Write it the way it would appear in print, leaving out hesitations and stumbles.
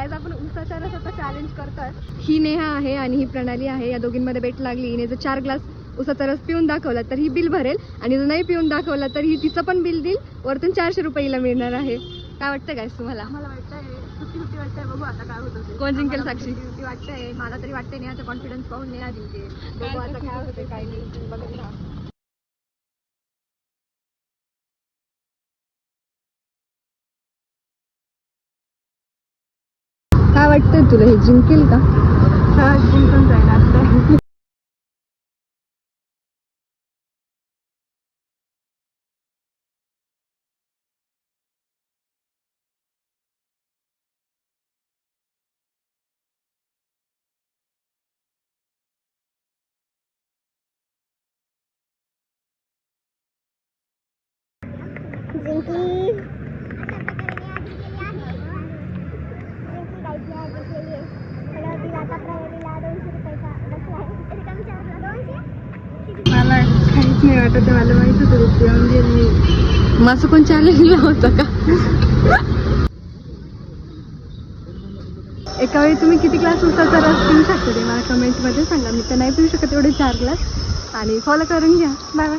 Guys आपण उसाच्या रसाचा चॅलेंज करतोय. ही नेहा आहे आणि ही प्रणाली आहे. या दोघींमध्ये बेट लागली. हिने जर 4 ग्लास उसाचा रस पिऊन दाखवला तर ही बिल भरेल आणि जर नाही पिऊन दाखवला तर ही तिचं पण बिल देईल. वरतून 400 रुपये मिळणार आहे. काय वाटतं गाईज तुम्हाला? मला वाटतंय 50-50 वाटतंय. बघू आता काय होतं. कोण जिंकेल साक्षी? वाटतंय मला तरी वाटतंय नेहाचा कॉन्फिडन्स पाहून नेहा जिंकेल. बघू आता काय होतं काय नाही. बघत राहा. काय वाटतंय तुला, हे जिंकेल का? जिंकून जाईल आता. मला काहीच नाही वाटत. मला माहित होतं म्हणजे माझं कोण चॅलेंजला होतं का? एका वेळी तुम्ही किती ग्लास उसाचा रस पिऊ शकता ते मला कमेंटमध्ये सांगा. मी तर नाही पिऊ शकत एवढे 4 ग्लास. आणि फॉलो करून घ्या. Bye bye.